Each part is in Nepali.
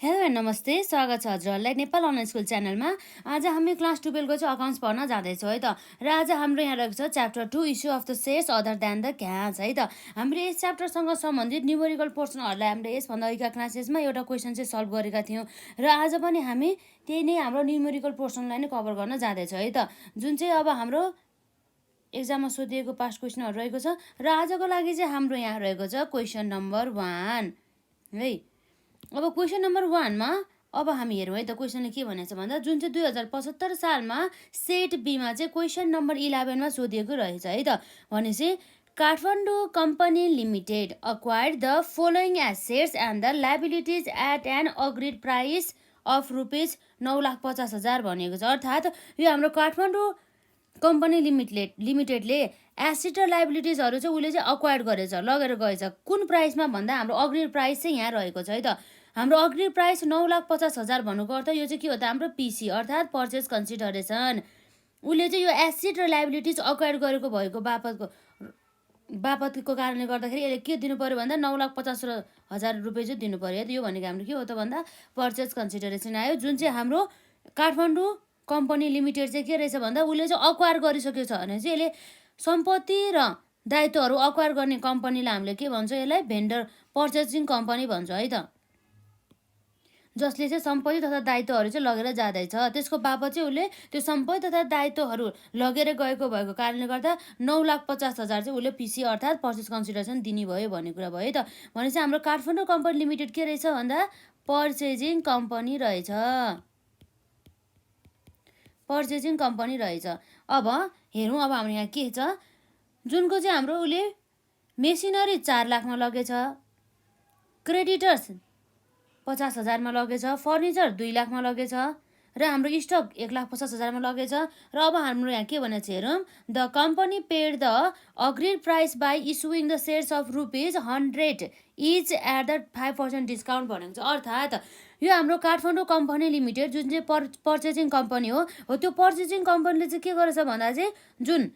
हेलो एन्ड नमस्ते, स्वागत छ हजुरहरूलाई नेपाल अनलाइन स्कुल च्यानलमा। आज हामी क्लास 12 को चाहिँ अकाउन्ट्स पढ्न जाँदैछौँ है त। र आज हाम्रो यहाँ रहेको छ chapter 2 issue of the shares other than the cash है त। हामीले यस च्याप्टरसँग सम्बन्धित न्युमेरिकल पोर्सनहरूलाई हामीले यसभन्दा अघिका क्लासेसमा एउटा क्वेसन चाहिँ सल्भ गरेका थियौँ र आज पनि हामी त्यही नै हाम्रो न्युमेरिकल पोर्सनलाई नै कभर गर्न जाँदैछौँ है त, जुन चाहिँ अब हाम्रो एक्जाममा सोधिएको पास्ट क्वेसनहरू रहेको छ। र आजको लागि चाहिँ हाम्रो यहाँ रहेको छ क्वेसन नम्बर 1 है। अब क्वेसन नम्बर 1 मा अब हामी हेरौँ है त, क्वेसनले के भनेको छ भन्दा जुन चाहिँ 2075 सालमा सेट बीमा चाहिँ क्वेसन नम्बर 11 मा सोधिएको रहेछ है त। भनेपछि Kathmandu company limited acquired the following assets and the liabilities at an agreed price of rupees 9,50,000 भनेको छ। अर्थात् यो हाम्रो काठमाडौँ कम्पनी लिमिटेडले एसेट र लाइबिलिटिजहरू चाहिँ उसले चाहिँ अक्वायर गरेछ, लगेर गएछ। कुन प्राइसमा भन्दा हाम्रो अग्रिड प्राइस चाहिँ यहाँ रहेको छ है त। हाम्रो अग्रिड प्राइस 9,50,000 भन्नुको अर्थ यो चाहिँ के हो त, हाम्रो पिसी अर्थात् पर्चेज कन्सिडरेसन। उसले चाहिँ यो एसेट र लाइबिलिटिज अक्वायर गरेको भएको बापतको कारणले गर्दाखेरि यसले के दिनु पर्यो भन्दा 9,50,000 रुपियाँ चाहिँ दिनु पर्यो। यो भनेको हाम्रो के हो त भन्दा पर्चेज कन्सिडरेसन आयो, जुन चाहिँ हाम्रो काठमाडौँ कम्पनी लिमिटेड चाहिँ के रहेछ भन्दा उसले चाहिँ अक्वायर गरिसकेको छ भने चाहिँ यसले सम्पत्ति र दायित्वहरू अक्वायर गर्ने कम्पनीलाई हामीले के भन्छ, यसलाई भेन्डर पर्चेसिङ कम्पनी भन्छ है त, जसले चाहिँ सम्पत्ति तथा दायित्वहरू चाहिँ लगेर जाँदैछ। त्यसको बापत चाहिँ उसले त्यो सम्पत्ति तथा दायित्वहरू लगेर गएको भएको कारणले गर्दा 9,50,000 चाहिँ उसले पिसी अर्थात् पर्चेज कन्सिडरेसन दिने भयो भन्ने कुरा भयो है त। भनेपछि हाम्रो काठमाडौँ कम्पनी लिमिटेड के रहेछ भन्दा पर्चेजिङ कम्पनी रहेछ, पर्चेजिङ कम्पनी रहेछ। अब हेरौँ, अब हाम्रो यहाँ के छ, जुनको चाहिँ हाम्रो उसले मेसिनरी 4 लाखमा लगेछ, क्रेडिटर्स 50,000 मा लगेछ, फर्निचर 2 लाखमा लगेछ र हाम्रो स्टक 1,50,000 मा लगेछ। र अब हाम्रो यहाँ के भनेको छ हेरौँ, the company paid the agreed price by issuing the shares of rupees 100 each at the 5% discount भनेको छ। अर्थात् यो हाम्रो काठमाडौँ कम्पनी लिमिटेड जुन चाहिँ पर्चेजिङ कम्पनी हो त्यो पर्चेजिङ कम्पनीले चाहिँ के गरेछ भन्दा चाहिँ जुन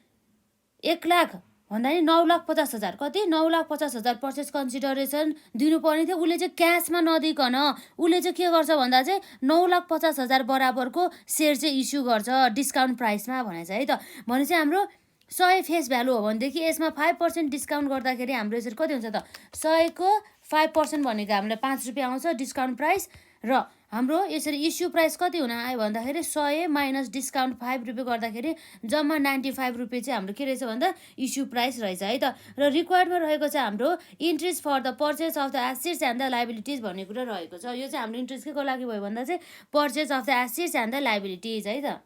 1 लाख भन्दा नि 9,50,000 कति 9,50,000 पर्चेज कन्सिडरेसन दिनुपर्ने थियो, उसले चाहिँ क्यासमा नदिकन उसले चाहिँ के गर्छ भन्दा चाहिँ 9,50,000 बराबरको सेयर चाहिँ इस्यु गर्छ डिस्काउन्ट प्राइसमा भनेछ है त। भनेपछि हाम्रो 100 फेस भ्यालु हो भनेदेखि यसमा 5% डिस्काउन्ट गर्दाखेरि हाम्रो यसरी कति हुन्छ त, 100 को 5% भनेको हामीलाई 5 रुपियाँ आउँछ डिस्काउन्ट प्राइस। र हाम्रो यसरी इस्यु प्राइस कति हुन आयो भन्दाखेरि 100 माइनस डिस्काउन्ट 5 रुपियाँ गर्दाखेरि जम्मा 95 रुपियाँ चाहिँ हाम्रो के रहेछ भन्दा इस्यु प्राइस रहेछ है त। र रिक्वायर्डमा रहेको छ हाम्रो interest for the purchase of the assets and the liabilities भन्ने कुरा रहेको छ। यो चाहिँ हाम्रो इन्ट्रेस्ट के को लागि भयो भन्दा चाहिँ purchase of the assets and the liabilities है त।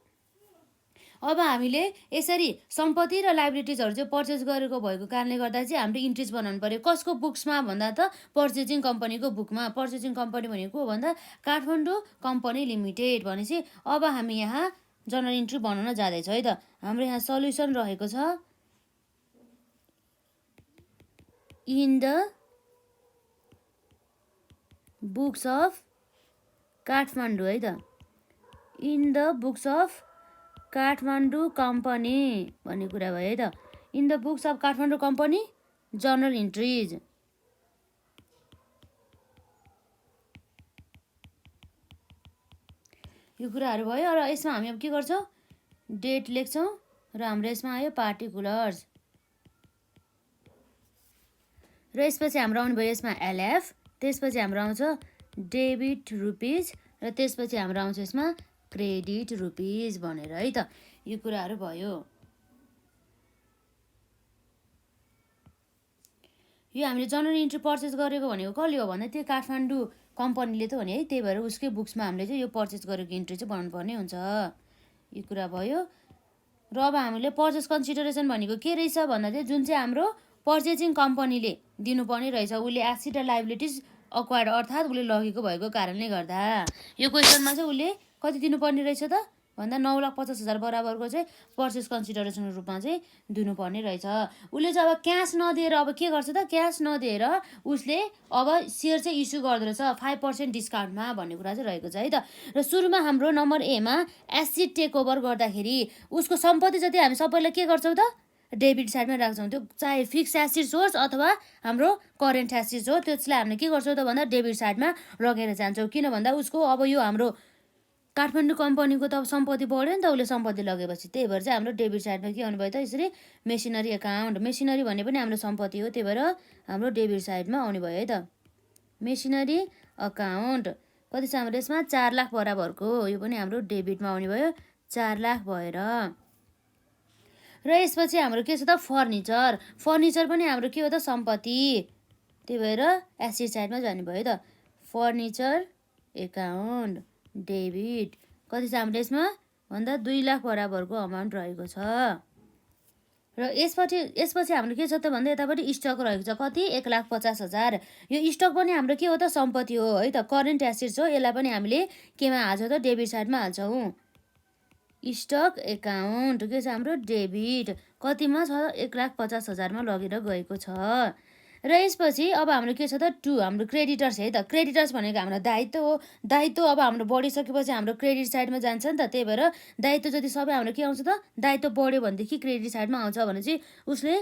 अब हामीले यसरी सम्पत्ति र लाइबिलिटिजहरू चाहिँ पर्चेज गरेको भएको कारणले गर्दा चाहिँ हाम्रो इन्ट्रेस्ट बनाउनु पर्यो। कसको बुक्समा भन्दा त पर्चेजिङ कम्पनीको बुकमा। पर्चेजिङ कम्पनी भनेको भन्दा काठमाडौँ कम्पनी लिमिटेड। भनेपछि अब हामी यहाँ जर्नल इन्ट्री बनाउन जाँदैछौँ है त। हाम्रो यहाँ सल्युसन रहेको छ in the books of Kathmandu है त, in the books of Kathmandu company भन्ने कुरा भयो है त। In the books of Kathmandu company journal entries. यो कुराहरू भयो। र यसमा हामी अब के गर्छौँ, डेट लेख्छौँ र हाम्रो यसमा आयो पार्टिकुलर्स। र यसपछि हाम्रो आउनु भयो यसमा एलएफ, त्यसपछि हाम्रो आउँछ डेबिट रुपिज र त्यसपछि हाम्रो आउँछ यसमा क्रेडिट रुपिज भनेर है त। यो कुराहरू भयो। यो हामीले जर्नल इन्ट्री पर्चेज गरेको भनेको कसले हो भन्दा त्यो काठमाडौँ कम्पनीले त हो नि है, त्यही भएर उसकै बुक्समा हामीले चाहिँ यो पर्चेज गरेको इन्ट्री चाहिँ बनाउनु पर्ने हुन्छ। यो कुरा भयो। र अब हामीले पर्चेज कन्सिडरेसन भनेको के रहेछ भन्दा चाहिँ जुन चाहिँ हाम्रो पर्चेजिङ कम्पनीले दिनुपर्ने रहेछ, उसले एसेट र लाइबिलिटिज अक्वायर्ड अर्थात् उसले लगेको भएको कारणले गर्दा। यो क्वेसनमा चाहिँ उसले कति दिनुपर्ने रहेछ त भन्दा 9,50,000 बराबरको चाहिँ पर्चेज कन्सिडरेसनको रूपमा चाहिँ दिनुपर्ने रहेछ। उसले चाहिँ अब क्यास नदिएर अब के गर्छ त, क्यास नदिएर उसले अब सेयर चाहिँ इस्यु गर्दो रहेछ 5% डिस्काउन्टमा भन्ने कुरा चाहिँ रहेको छ है त। र सुरुमा हाम्रो नम्बर एमा एसेट टेक ओभर गर्दाखेरि उसको सम्पत्ति जति हामी सबैलाई के गर्छौँ त, डेबिट साइडमा राख्छौँ। त्यो चाहे फिक्स एसेट्स होस् अथवा हाम्रो करेन्ट एसेट्स हो, त्यसलाई हामीले के गर्छौँ त भन्दा डेबिट साइडमा लगेर जान्छौँ। किन भन्दा उसको अब यो हाम्रो काठमाडौँ कम्पनीको त अब सम्पत्ति बढ्यो नि त, उसले सम्पत्ति लगेपछि। त्यही भएर चाहिँ हाम्रो डेबिट साइडमा के आउनु भयो त यसरी मेसिनरी एकाउन्ट। मेसिनरी भन्ने पनि हाम्रो सम्पत्ति हो, त्यही भएर हाम्रो डेबिट साइडमा आउने भयो है त। मेसिनरी अकाउन्ट कति छ हाम्रो यसमा 4 लाख बराबरको, यो पनि हाम्रो डेबिटमा आउने भयो 4 लाख भएर। र यसपछि हाम्रो के छ त फर्निचर। फर्निचर पनि हाम्रो के हो त सम्पत्ति, त्यही भएर एसेट साइडमा जाने भयो त। फर्निचर एकाउन्ट डेबिट कति छ हाम्रो यसमा भन्दा 2 लाख बराबरको अमाउन्ट रहेको छ। र यसपछि हाम्रो के छ त भन्दा यतापट्टि स्टक रहेको छ कति 1,50,000। यो स्टक पनि हाम्रो के हो त सम्पत्ति हो है त, करेन्ट एसेट्स हो। यसलाई पनि हामीले केमा हाल्छौँ त डेबिट साइडमा हाल्छौँ। स्टक एकाउन्ट के छ हाम्रो डेबिट, कतिमा छ 1,50,000मा लगेर गएको छ। र यसपछि अब हाम्रो के छ त 2 हाम्रो क्रेडिटर्स है त। क्रेडिटर्स भनेको हाम्रो दायित्व हो। दायित्व अब हाम्रो बढिसकेपछि हाम्रो क्रेडिट साइडमा जान्छ नि त, त्यही भएर दायित्व जति सबै हाम्रो के आउँछ त दायित्व बढ्यो भनेदेखि क्रेडिट साइडमा आउँछ भने चाहिँ उसले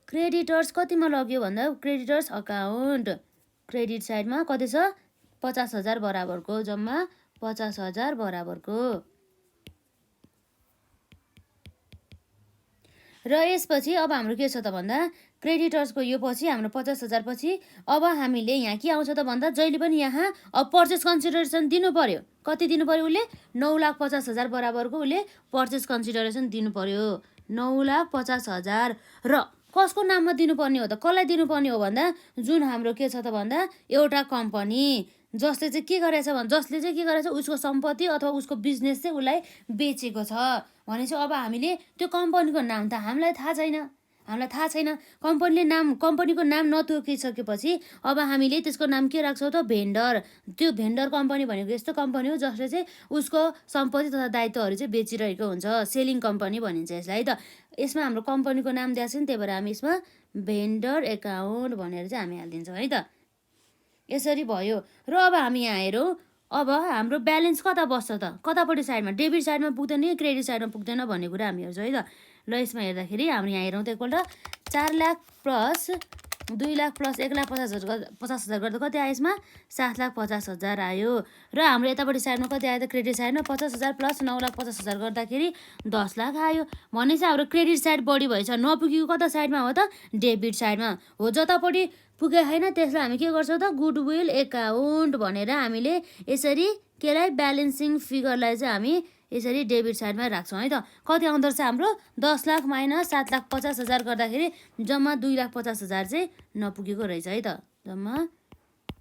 क्रेडिटर्स कतिमा लग्यो भन्दा क्रेडिटर्स अकाउन्ट क्रेडिट साइडमा कति छ 50,000 बराबरको, जम्मा 50,000 बराबरको। र यसपछि अब हाम्रो के छ त भन्दा क्रेडिटर्सको यो पछि हाम्रो 50,000 पछि अब हामीले यहाँ के आउँछ त भन्दा जहिले पनि यहाँ अब पर्चेस कन्सिडरेसन दिनु पर्यो। कति दिनु पर्यो उसले 9,50,000 बराबरको उसले पर्चेस कन्सिडरेसन दिनु पर्यो 9,50,000। र कसको नाममा दिनुपर्ने हो त, कसलाई दिनुपर्ने हो भन्दा जुन हाम्रो के छ त भन्दा एउटा कम्पनी जसले चाहिँ के गरेछ उसको सम्पत्ति अथवा उसको बिजनेस चाहिँ उसलाई बेचेको छ भने चाहिँ अब हामीले त्यो कम्पनीको नाम त हामीलाई थाहा छैन। कम्पनीको नाम नतोकिसकेपछि अब हामीले त्यसको नाम के राख्छौँ त भेन्डर। त्यो भेन्डर कम्पनी भनेको यस्तो कम्पनी हो जसले चाहिँ उसको सम्पत्ति तथा दायित्वहरू चाहिँ बेचिरहेको हुन्छ, सेलिङ कम्पनी भनिन्छ यसलाई है त। यसमा हाम्रो कम्पनीको नाम दिएको छ नि, त्यही भएर हामी यसमा भेन्डर एकाउन्ट भनेर चाहिँ हामी हालिदिन्छौँ है त। यसरी भयो। र अब हामी यहाँ हेरौँ अब हाम्रो ब्यालेन्स कता बस्छ त, कतापट्टि साइडमा डेबिट साइडमा पुग्दैन कि क्रेडिट साइडमा पुग्दैन भन्ने कुरा हामी हेर्छौँ है त। ल यसमा हेर्दाखेरि हामी यहाँ हेरौँ त एकपल्ट 4 लाख प्लस 2 लाख प्लस 1,50,000 गर्दा कति आयो यसमा 7,50,000 आयो। र हाम्रो यतापट्टि साइडमा कति आयो त क्रेडिट साइडमा 50,000 प्लस 9,50,000 गर्दाखेरि 10 लाख आयो। भने चाहिँ हाम्रो क्रेडिट साइड बढी भएछ, नपुगेको कता साइडमा हो त डेबिट साइडमा हो। जतापट्टि पुगे छैन त्यसलाई हामी के गर्छौँ त गुडविल एकाउन्ट भनेर हामीले यसरी केलाई ब्यालेन्सिङ फिगरलाई चाहिँ हामी यसरी डेबिट साइडमा राख्छौँ है त। कति आउँदो रहेछ हाम्रो 10 लाख माइनस 7,50,000 गर्दाखेरि जम्मा 2,50,000 चाहिँ नपुगेको रहेछ है त, जम्मा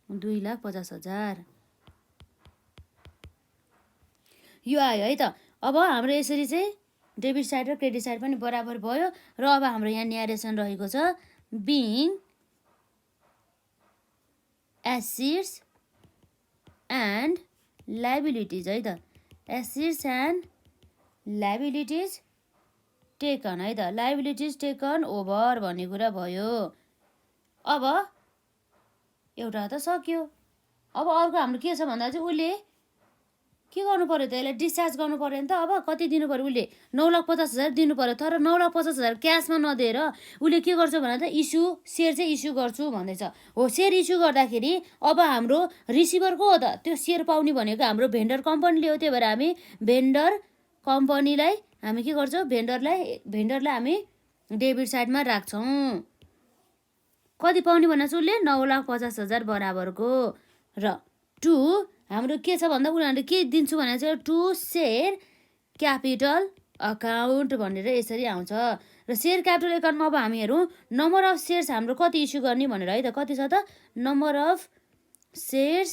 2,50,000 यो आयो है त। अब हाम्रो यसरी चाहिँ डेबिट साइड र क्रेडिट साइड पनि बराबर भयो। र अब हाम्रो यहाँ न्यारेसन रहेको छ बिङ एसेट्स एन्ड लायबिलिटिज है त। एसेट्स एन्ड लायबिलिटिज टेकन है त, लायबिलिटिज टेकन ओभर भन्ने कुरा भयो। अब एउटा त सक्यो। अब अर्को हाम्रो के छ भन्दा चाहिँ उसले के गर्नु पर्यो त, यसलाई डिस्चार्ज गर्नु पर्यो नि त। अब कति दिनु पर्यो उसले 9,50,000 दिनु पर्यो। तर 9,50,000 क्यासमा नदिएर उसले के गर्छ भने त सेयर चाहिँ इस्यु गर्छु भन्दैछ हो। सेयर इस्यु गर्दाखेरि अब हाम्रो रिसिभर को हो त, त्यो सेयर पाउने भनेको हाम्रो भेन्डर कम्पनीले हो। त्यही भएर हामी भेन्डर कम्पनीलाई हामी के गर्छौँ भेन्डरलाई हामी डेबिट साइडमा राख्छौँ। कति पाउने भने चाहिँ उसले 9,50,000 बराबरको। र 2 हाम्रो के छ भन्दा उनीहरूले के दिन्छु भने चाहिँ 2 सेयर क्यापिटल अकाउन्ट भनेर यसरी आउँछ। र सेयर क्यापिटल अकाउन्टमा अब हामी हेरौँ नम्बर अफ सेयर्स हाम्रो कति इस्यु गर्ने भनेर है त। कति छ त number of shares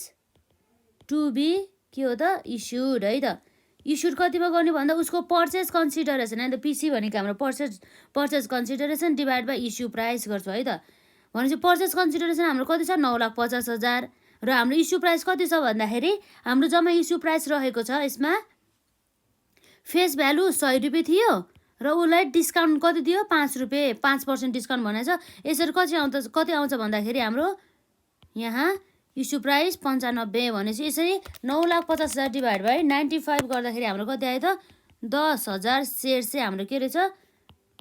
to be के हो त इस्युड है त। इस्युड कतिमा गर्ने भन्दा उसको पर्चेस कन्सिडरेसन है त, पिसी भनेको हाम्रो purchase consideration divide by issue price गर्छु है त। भनेपछि पर्चेस कन्सिडरेसन हाम्रो कति छ 9,50,000 र हाम्रो इस्यु प्राइस कति छ भन्दाखेरि हाम्रो जम्मा इस्यु प्राइस रहेको छ यसमा फेस भ्यालु 100 रुपियाँ थियो र उसलाई डिस्काउन्ट कति दियो 5 रुपियाँ, 5% डिस्काउन्ट भनेछ। यसरी कति आउँछ भन्दाखेरि हाम्रो यहाँ इस्यु प्राइस 95 भनेपछि यसरी 9,50,000 डिभाइड बाई 95 गर्दाखेरि हाम्रो कति आयो त 10,000 सेयर चाहिँ हाम्रो के रहेछ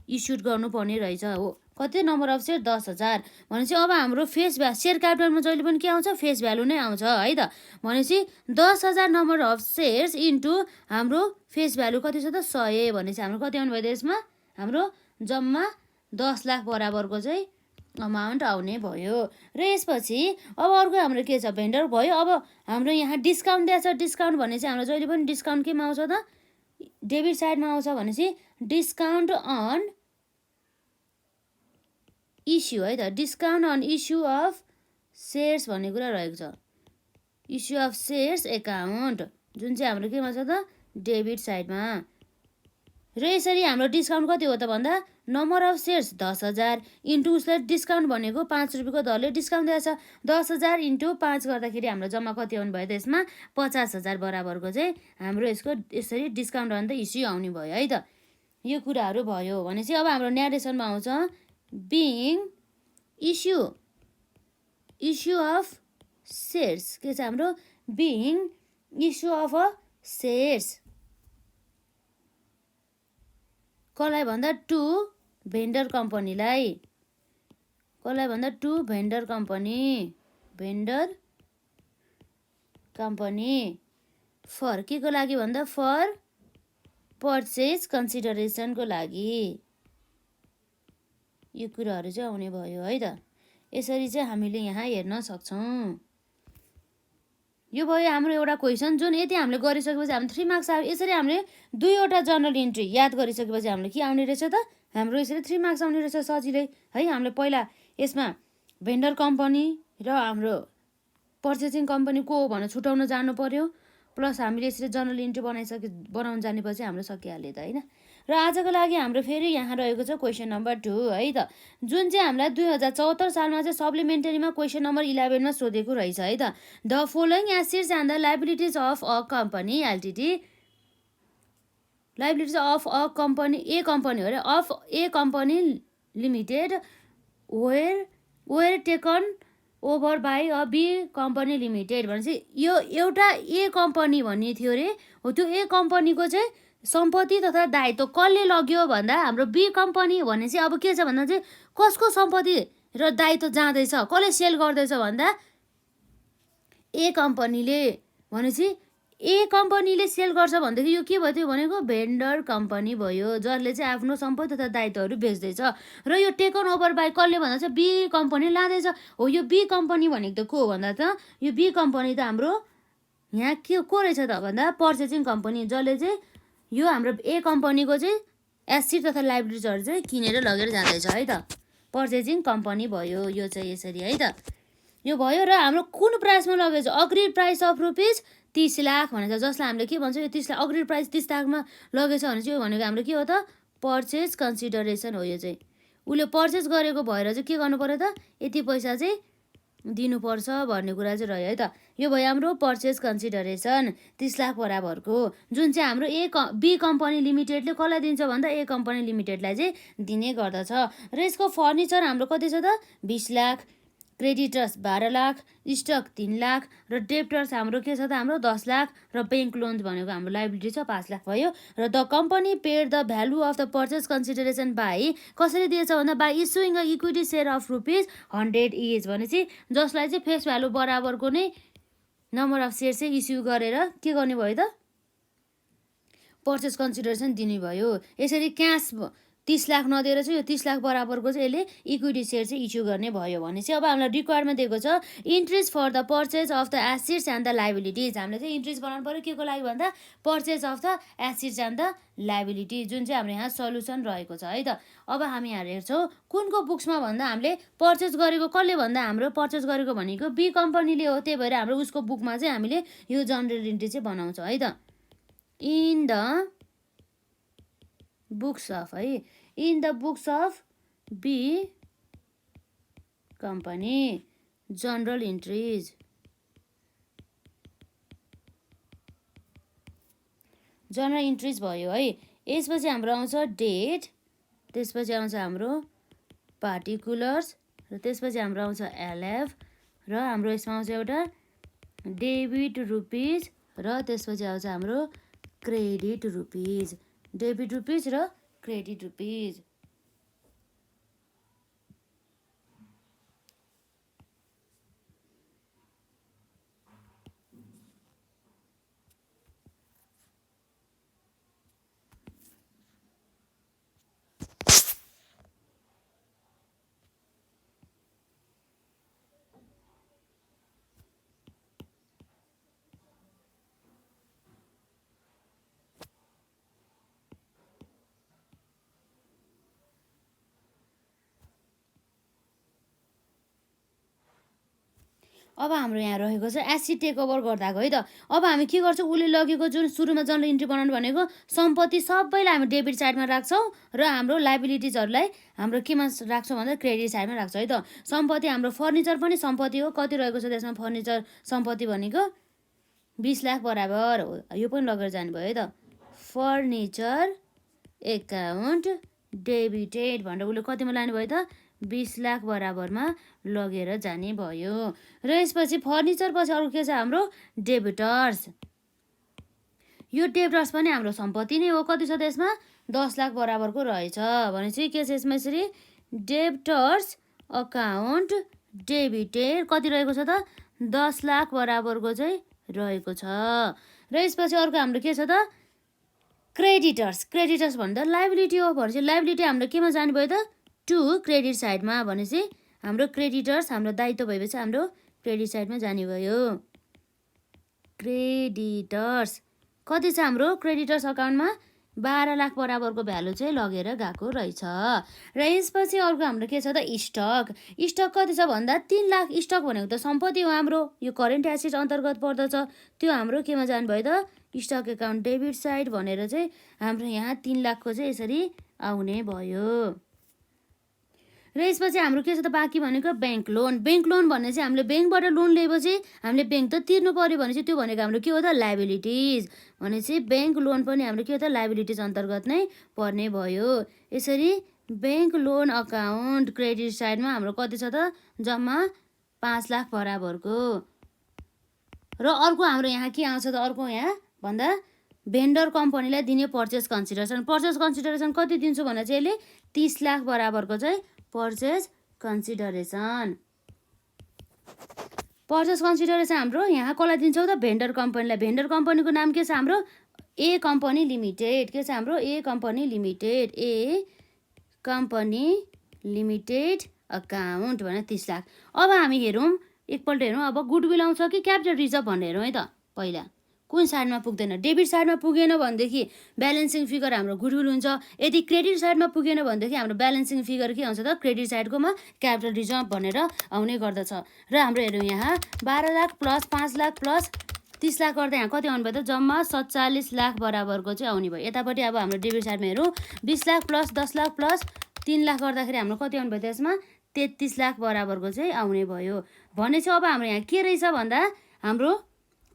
इस्युड गर्नुपर्ने रहेछ हो। कति नम्बर अफ सेयर 10,000 भनेपछि अब हाम्रो फेस भ्यालु सेयर क्यापिटलमा जहिले पनि के आउँछ फेस भ्यालु नै आउँछ है त। भनेपछि 10,000 नम्बर अफ सेयर्स इन्टु हाम्रो फेस भ्यालु कति छ त 100 भनेपछि हाम्रो कति आउनु भयो त यसमा हाम्रो जम्मा 10 लाख बराबरको चाहिँ अमाउन्ट आउने भयो। र यसपछि अब अर्को हाम्रो के छ भेन्डर भयो। अब हाम्रो यहाँ डिस्काउन्ट दिएको छ। डिस्काउन्ट भने चाहिँ हाम्रो जहिले पनि डिस्काउन्ट केमा आउँछ त डेबिट साइडमा आउँछ भनेपछि डिस्काउन्ट अन इस्यु है त। Discount on issue of shares भन्ने कुरा रहेको छ। इस्यु अफ सेयर्स एकाउन्ट जुन चाहिँ हाम्रो केमा छ त डेबिट साइडमा। र यसरी हाम्रो डिस्काउन्ट कति हो त भन्दा नम्बर अफ सेयर्स 10,000 इन्टु उसलाई डिस्काउन्ट भनेको 5 रुपियाँको दरले डिस्काउन्ट दिएको छ। 10,000 इन्टु 5 गर्दाखेरि हाम्रो जम्मा कति आउनु भयो त यसमा 50,000 बराबरको चाहिँ हाम्रो यसको यसरी डिस्काउन्ट अन द इस्यु आउने भयो है त। यो कुराहरू भयो भनेपछि अब हाम्रो न्यारेसनमा आउँछ बिङ इस्यु अफ सेयर्स के छ हाम्रो being issue of a shares कसलाई भन्दा टु भेन्डर कम्पनीलाई। कसलाई भन्दा टु भेन्डर कम्पनी फर के को लागि भन्दा फर पर्चेज कन्सिडरेसनको लागि। यो कुराहरू चाहिँ आउने भयो है त। यसरी चाहिँ हामीले यहाँ हेर्न सक्छौँ। यो भयो हाम्रो एउटा क्वेसन जुन यति हामीले गरिसकेपछि हाम्रो 3 मार्क्स आयो। यसरी हामीले दुईवटा जर्नल इन्ट्री याद गरिसकेपछि हामीले के आउने रहेछ त हाम्रो यसरी 3 मार्क्स आउने रहेछ सजिलै है। हामीले पहिला यसमा भेन्डर कम्पनी र हाम्रो पर्चेसिङ कम्पनी को हो भनेर छुटाउन जानु पर्यो। प्लस हामीले यसरी जर्नल इन्ट्री बनाउन जानेपछि हाम्रो सकिहाल्यो त होइन। र आजको लागि हाम्रो फेरि यहाँ रहेको छ क्वेसन नम्बर 2 है त जुन चाहिँ हामीलाई 2074 सालमा चाहिँ सप्लिमेन्टरीमा क्वेसन नम्बर 11 मा सोधेको रहेछ है त। The following assets and the liabilities of a company LTD liabilities of a company A company हो रे of A company limited were taken over by a B company limited भनेपछि यो एउटा ए कम्पनी भन्ने थियो रे हो। त्यो ए कम्पनीको चाहिँ सम्पत्ति तथा दायित्व कसले लग्यो भन्दा हाम्रो बी कम्पनी भने चाहिँ अब के छ भन्दा चाहिँ कसको सम्पत्ति र दायित्व जाँदैछ कसले सेल गर्दैछ भन्दा ए कम्पनीले। भनेपछि ए कम्पनीले सेल गर्छ भनेदेखि यो के भयो त्यो भनेको भेन्डर कम्पनी भयो जसले चाहिँ आफ्नो सम्पत्ति तथा दायित्वहरू बेच्दैछ। र यो टेकन ओभर बाई कसले भन्दा चाहिँ बी कम्पनी लाँदैछ हो। यो बी कम्पनी भनेको त को हो भन्दा त यो बी कम्पनी त हाम्रो यहाँ के को रहेछ त भन्दा पर्चेसिङ कम्पनी जसले चाहिँ यो हाम्रो ए कम्पनीको चाहिँ एसेट तथा लायबिलिटिजहरू चाहिँ किनेर लगेर जाँदैछ है त। पर्चेसिङ कम्पनी भयो यो चाहिँ यसरी है त। यो भयो र हाम्रो कुन प्राइसमा लगेछ agreed price of rupees 30 lakh भनेछ जसलाई हामीले के भन्छ यो 30 लाख अग्रिड प्राइस 30 लाखमा लगेछ भने चाहिँ यो भनेको हाम्रो के हो त पर्चेज कन्सिडरेसन हो। यो चाहिँ उसले पर्चेज गरेको भएर चाहिँ के गर्नु पर्यो त यति पैसा चाहिँ दिनुपर्छ भन्ने कुरा चाहिँ रह्यो है त। यो भयो हाम्रो पर्चेज कन्सिडरेसन 30 लाख बराबरको जुन चाहिँ हाम्रो बी कम्पनी लिमिटेडले कसलाई दिन्छ भन्दा ए कम्पनी लिमिटेडलाई चाहिँ दिने गर्दछ। र यसको फर्निचर हाम्रो कति छ त 20 लाख क्रेडिटर्स 12 लाख स्टक 3 लाख र डेप्टर्स हाम्रो के छ त हाम्रो 10 लाख र ब्याङ्क लोन भनेको हाम्रो लायबिलिटी छ 5 लाख भयो। र the company paid the value of the purchase consideration by कसरी दिएछ भन्दा by issuing a equity share of rupees 100 is भनेपछि जसलाई चाहिँ फेस भ्यालु बराबरको नै नम्बर अफ सेयर चाहिँ इस्यु गरेर के गर्ने भयो त पर्चेज कन्सिडरेसन दिने भयो। यसरी क्यास 30 लाख नदिएर चाहिँ यो 30 लाख बराबरको चाहिँ यसले इक्विटी सेयर चाहिँ इस्यु गर्ने भयो भने चाहिँ अब हामीलाई रिक्वायरमेन्ट दिएको छ entries for the purchase of the assets and the liabilities. हामीले चाहिँ इन्ट्रिज बनाउनु पर्यो के को लागि भन्दा purchase of the assets and the liability जुन चाहिँ हाम्रो यहाँ सल्युसन रहेको छ है त। अब हामी यहाँ हेर्छौँ कुनको बुक्समा भन्दा हामीले पर्चेज गरेको कसले भन्दा हाम्रो पर्चेज गरेको भनेको बी कम्पनीले हो। त्यही भएर हाम्रो उसको बुकमा चाहिँ हामीले यो जनरल इन्ट्री चाहिँ बनाउँछौँ है त। इन द बुक्स अफ है in the books of B company general entries भयो है। यसपछि हाम्रो आउँछ डेट त्यसपछि आउँछ हाम्रो पार्टिकुलर्स र त्यसपछि हाम्रो आउँछ एलएफ र हाम्रो यसमा आउँछ एउटा डेबिट रुपिज र त्यसपछि आउँछ हाम्रो क्रेडिट रुपिज डेबिट रुपिज र क्रेडिट रुपिज। अब हाम्रो यहाँ रहेको छ एसेट टेक ओभर गर्दा है त। अब हामी के गर्छौँ, उसले लगेको जुन सुरुमा जर्नल इन्ट्री बनाउनु भनेको सम्पत्ति सबैलाई हामी डेबिट साइडमा राख्छौँ र हाम्रो लाइबिलिटिजहरूलाई हाम्रो केमा राख्छौँ भन्दा क्रेडिट साइडमा राख्छौँ है त। सम्पत्ति हाम्रो फर्निचर पनि सम्पत्ति हो। कति रहेको छ त्यसमा फर्निचर सम्पत्ति भनेको 20 लाख बराबर हो। यो पनि लगेर जानुभयो है त। फर्निचर एकाउन्ट डेबिटेड भनेर उसले कतिमा लानुभयो त 20 लाख बराबरमा लगेर जाने भयो। र यसपछि फर्निचर पछि अरू के छ हाम्रो डेबिटर्स। यो डेबिटर्स पनि हाम्रो सम्पत्ति नै हो। कति छ त्यसमा 10 लाख बराबरको रहेछ भनेपछि के छ यसमा यसरी डेबिटर्स अकाउन्ट डेबिटेड कति रहेको छ त 10 लाख बराबरको चाहिँ रहेको छ। र यसपछि अर्को हाम्रो के छ त क्रेडिटर्स। क्रेडिटर्स भन्दा लाइबिलिटी हो भनेपछि लाइबिलिटी हाम्रो केमा जानुभयो त टु क्रेडिट साइडमा भनेपछि हाम्रो क्रेडिटर्स हाम्रो दायित्व भएपछि हाम्रो क्रेडिट साइडमा जाने भयो। क्रेडिटर्स कति छ हाम्रो क्रेडिटर्स अकाउन्टमा 12 लाख बराबरको भ्यालु चाहिँ लगेर गएको रहेछ। र यसपछि अर्को हाम्रो के छ त स्टक। स्टक कति छ भन्दा 3 लाख। स्टक भनेको त सम्पत्ति हो हाम्रो, यो करेन्ट एसेट अन्तर्गत पर्दछ। त्यो हाम्रो केमा जानुभयो त स्टक एकाउन्ट डेबिट साइड भनेर चाहिँ हाम्रो यहाँ 3 लाखको चाहिँ यसरी आउने भयो। र यसपछि हाम्रो के छ त बाँकी भनेको ब्याङ्क लोन। ब्याङ्क लोन भन्ने चाहिँ हामीले ब्याङ्कबाट लोन लिएपछि हामीले ब्याङ्क त तिर्नु पर्यो भनेपछि त्यो भनेको हाम्रो के हो त लाइबिलिटिज भनेपछि ब्याङ्क लोन पनि हाम्रो के हो त लाइबिलिटिज अन्तर्गत नै पर्ने भयो। यसरी ब्याङ्क लोन अकाउन्ट क्रेडिट साइडमा हाम्रो कति छ त जम्मा 5 लाख बराबरको। र अर्को हाम्रो यहाँ के आउँछ त अर्को यहाँ भन्दा भेन्डर कम्पनीलाई दिने पर्चेस कन्सिडरेसन। पर्चेस कन्सिडरेसन कति दिन्छु भन्दा चाहिँ यसले 30 लाख बराबरको चाहिँ पर्चेस कन्सिडरेसन। पर्चेस कन्सिडरेसन हाम्रो यहाँ कसलाई दिन्छौँ त भेन्डर कम्पनीलाई। भेन्डर कम्पनीको नाम के छ हाम्रो ए कम्पनी लिमिटेड। के छ हाम्रो ए कम्पनी लिमिटेड। ए कम्पनी लिमिटेड अकाउन्ट भनेर 30 लाख। अब हामी हेरौँ एकपल्ट हेरौँ अब गुडविल आउँछ कि क्यापिटल रिजर्भ भनेर हेरौँ है त। पहिला कुन साइडमा पुग्दैन डेबिट साइडमा पुगेन भनेदेखि ब्यालेन्सिङ फिगर हाम्रो गुडविल हुन्छ। यदि क्रेडिट साइडमा पुगेन भनेदेखि हाम्रो ब्यालेन्सिङ फिगर के आउँछ त क्रेडिट साइडकोमा क्यापिटल रिजर्भ भनेर आउने गर्दछ। र हाम्रो हेरौँ यहाँ 12 लाख प्लस 5 लाख प्लस 30 लाख गर्दा यहाँ कति आउनु भयो त जम्मा 47 लाख बराबरको चाहिँ आउने भयो। यतापट्टि अब हाम्रो डेबिट साइडमा हेरौँ 20 लाख प्लस 10 लाख प्लस 3 लाख गर्दाखेरि हाम्रो कति आउनु भयो त्यसमा 33 लाख बराबरको चाहिँ आउने भयो। भनेपछि अब हाम्रो यहाँ के रहेछ भन्दा हाम्रो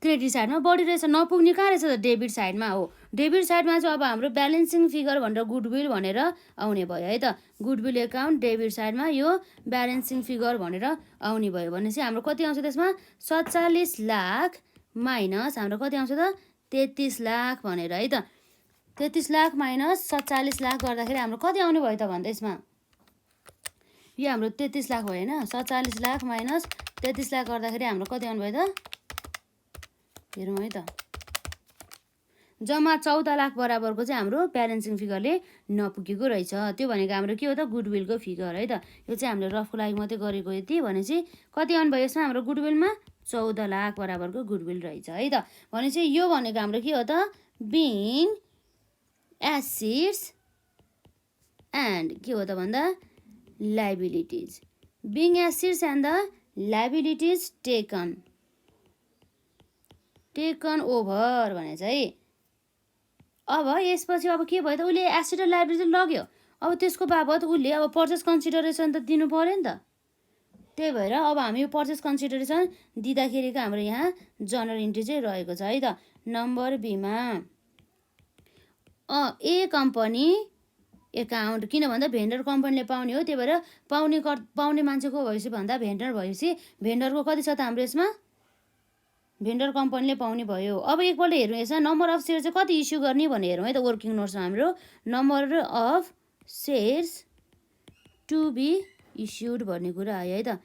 क्रेडिट साइडमा बढी रहेछ। नपुग्ने कहाँ रहेछ त डेबिट साइडमा हो। डेबिट साइडमा चाहिँ अब हाम्रो ब्यालेन्सिङ फिगर भनेर गुडविल भनेर आउने भयो है त। गुडविल एकाउन्ट डेबिट साइडमा यो ब्यालेन्सिङ फिगर भनेर आउने भयो भनेपछि हाम्रो कति आउँछ त्यसमा 47 लाख माइनस हाम्रो कति आउँछ त 33 लाख भनेर है त। 33 लाख माइनस 47 लाख गर्दाखेरि हाम्रो कति आउने भयो त भन्दा यसमा यो हाम्रो 33 लाख भयो होइन। 47 लाख माइनस 33 लाख गर्दाखेरि हाम्रो कति आउनु भयो त हेरौँ है त जम्मा 14 लाख बराबरको चाहिँ हाम्रो ब्यालेन्सिङ फिगरले नपुगेको रहेछ। त्यो भनेको हाम्रो के हो त गुडविलको फिगर है त। यो चाहिँ हामीले रफको लागि मात्रै गरेको यति भनेपछि कति आउनु भयो यसमा हाम्रो गुडविलमा 14 लाख बराबरको गुडविल रहेछ है त। भनेपछि यो भनेको हाम्रो के हो त बिङ एसेट्स एन्ड के हो त भन्दा liabilities. Being assets and the liabilities taken over भने चाहिँ अब यसपछि अब के भयो त उसले एसेट र लाइबिलिटी लग्यो। अब त्यसको बाबत उसले अब पर्चेस कन्सिडरेसन त दिनु पर्यो नि त। त्यही भएर अब हामी यो पर्चेस कन्सिडरेसन दिँदाखेरिको हाम्रो यहाँ जर्नल इन्ट्री चाहिँ रहेको छ है त। नम्बर बीमा ए कम्पनी एकाउन्ट किन भन्दा भेन्डर कम्पनीले पाउने हो। त्यही भएर पाउने मान्छे को भएपछि भन्दा भेन्डर भएपछि भेन्डरको कति छ त हाम्रो यसमा भेन्डर कम्पनीले पाउने भयो। अब एकपल्ट हेरौँ यसमा नम्बर अफ सेयर चाहिँ कति इस्यु गर्ने भने हेरौँ है त। वर्किङ नोट्समा हाम्रो number of shares to be issued भन्ने कुरा आयो है त।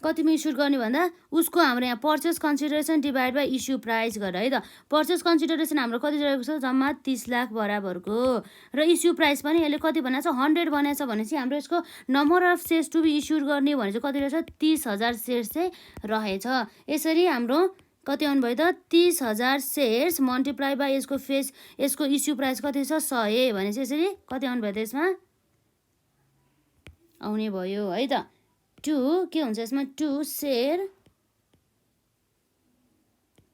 कतिमा इस्युड गर्ने भन्दा उसको हाम्रो यहाँ purchase consideration divide by issue price गरेर है त। पर्चेस कन्सिडरेसन हाम्रो कति रहेको छ जम्मा 30 लाख बराबरको र इस्यु प्राइस पनि यसले कति बनाएको छ 100 बनाएको छ भनेपछि हाम्रो यसको number of shares to be issued गर्ने भने चाहिँ कति रहेछ 30,000 सेयर्स चाहिँ रहेछ। यसरी हाम्रो कति आउनु भयो त 30,000 सेयर्स मल्टिप्लाई बाई यसको इस्यु प्राइस कति छ 100 भनेपछि यसरी कति आउनु भयो त यसमा आउने भयो है त। टु के हुन्छ यसमा to share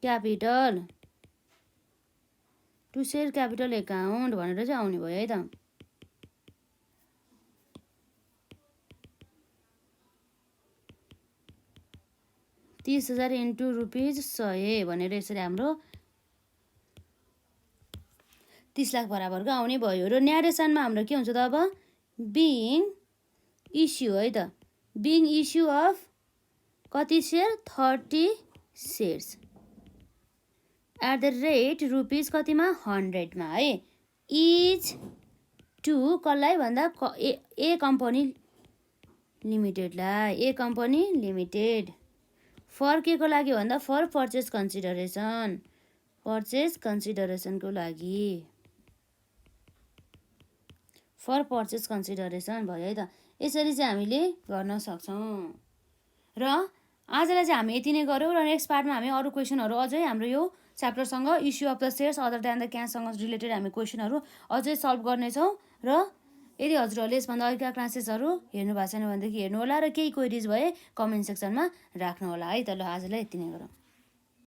capital to share capital account भनेर चाहिँ आउने भयो है त। $30,000 इन्टु ₹100 भनेर यसरी हाम्रो 30 लाख बराबरको आउने भयो। र न्यारेसनमा हाम्रो के हुन्छ त अब बिङ इस्यु है त। बिङ इस्यु अफ कति share 30 shares at the rate rupees कतिमा 100 है। इज टु कसलाई भन्दा ए कम्पनी लिमिटेडलाई, ए कम्पनी लिमिटेड। फर के को लागि भन्दा फर पर्चेस कन्सिडरेसन, पर्चेस कन्सिडरेसनको लागि, फर पर्चेस कन्सिडरेसन भयो है त। यसरी चाहिँ हामीले गर्न सक्छौँ। र आजलाई चाहिँ हामी यति नै गऱ्यौँ। र नेक्स्ट पार्टमा हामी अरू क्वेसनहरू अझै हाम्रो यो च्याप्टरसँग issue of the shares other than the क्याससँग रिलेटेड हामी क्वेसनहरू अझै सल्भ गर्नेछौँ। र यदि हजुरहरूले यसभन्दा अघिका क्लासेसहरू हेर्नु भएको छैन भनेदेखि हेर्नुहोला र केही क्वेरिज भए कमेन्ट सेक्सनमा राख्नुहोला है त। ल आजलाई यति नै गरौँ।